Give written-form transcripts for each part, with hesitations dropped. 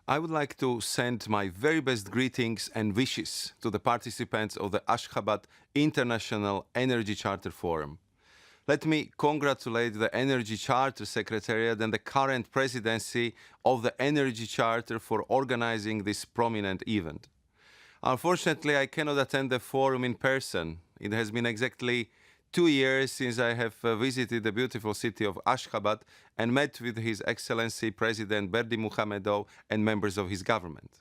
I would like to send my very best greetings and wishes to the participants of the Ashgabat International Energy Charter Forum. Let me congratulate the Energy Charter Secretariat and the current presidency of the Energy Charter for organizing this prominent event. Unfortunately, I cannot attend the forum in person. It has been exactly 2 years since I have visited the beautiful city of Ashgabat and met with His Excellency President Berdi Muhamedov and members of his government.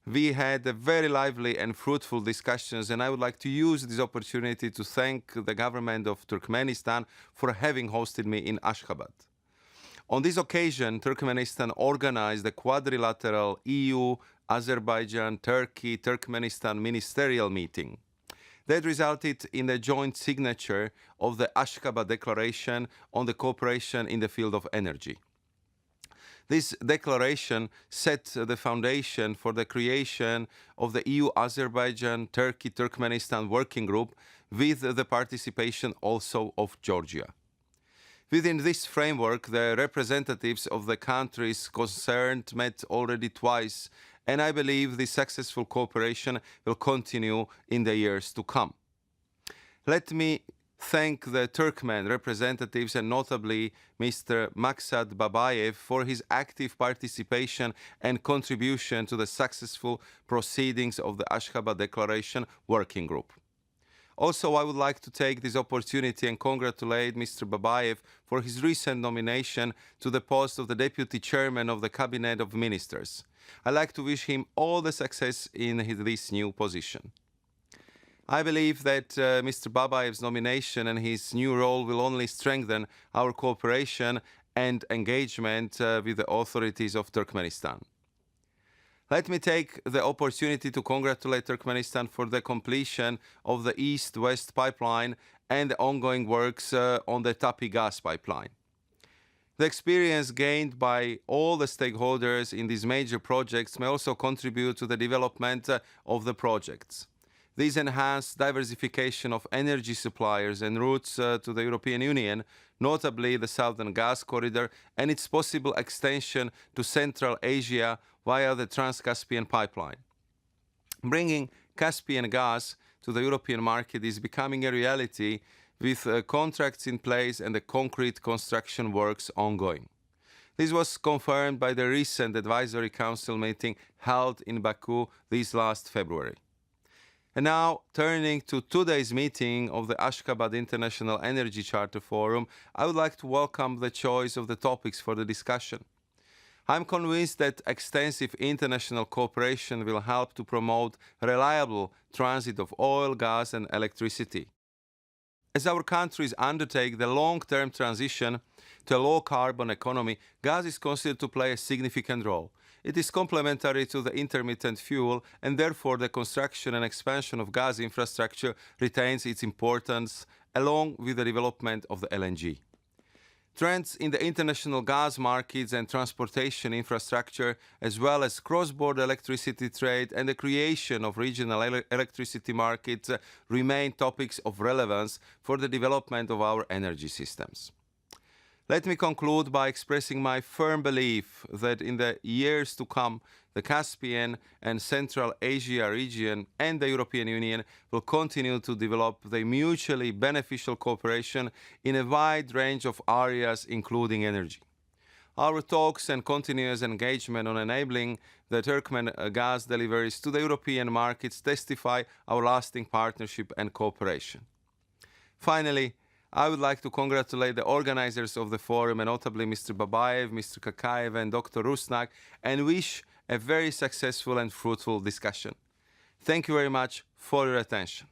We had a very lively and fruitful discussions, and I would like to use this opportunity to thank the government of Turkmenistan for having hosted me in Ashgabat. On this occasion, Turkmenistan organized a quadrilateral EU, Azerbaijan, Turkey, Turkmenistan ministerial meeting that resulted in a joint signature of the Ashgabat Declaration on the cooperation in the field of energy. This declaration set the foundation for the creation of the EU-Azerbaijan, Turkey-Turkmenistan working group with the participation also of Georgia. Within this framework, the representatives of the countries concerned met already twice, and I believe this successful cooperation will continue in the years to come. Let me thank the Turkmen representatives and notably Mr. Maksat Babayev for his active participation and contribution to the successful proceedings of the Ashgabat Declaration Working Group. Also, I would like to take this opportunity and congratulate Mr. Babayev for his recent nomination to the post of the Deputy Chairman of the Cabinet of Ministers. I'd like to wish him all the success in this new position. I believe that Mr. Babayev's nomination and his new role will only strengthen our cooperation and engagement with the authorities of Turkmenistan. Let me take the opportunity to congratulate Turkmenistan for the completion of the East-West pipeline and the ongoing works on the Tapi gas pipeline. The experience gained by all the stakeholders in these major projects may also contribute to the development of the projects. This enhanced diversification of energy suppliers and routes to the European Union, notably the Southern Gas Corridor and its possible extension to Central Asia via the Trans-Caspian pipeline. Bringing Caspian gas to the European market is becoming a reality with contracts in place and the concrete construction works ongoing. This was confirmed by the recent Advisory Council meeting held in Baku this last February. And now, turning to today's meeting of the Ashgabat International Energy Charter Forum, I would like to welcome the choice of the topics for the discussion. I'm convinced that extensive international cooperation will help to promote reliable transit of oil, gas and electricity. As our countries undertake the long-term transition to a low-carbon economy, gas is considered to play a significant role. It is complementary to the intermittent fuel, and therefore the construction and expansion of gas infrastructure retains its importance, along with the development of the LNG. Trends in the international gas markets and transportation infrastructure, as well as cross-border electricity trade and the creation of regional electricity markets, remain topics of relevance for the development of our energy systems. Let me conclude by expressing my firm belief that in the years to come, the Caspian and Central Asia region and the European Union will continue to develop the mutually beneficial cooperation in a wide range of areas, including energy. Our talks and continuous engagement on enabling the Turkmen gas deliveries to the European markets testify our lasting partnership and cooperation. Finally, I would like to congratulate the organizers of the forum, and notably Mr. Babayev, Mr. Kakayev and Dr. Rusnak, and wish a very successful and fruitful discussion. Thank you very much for your attention.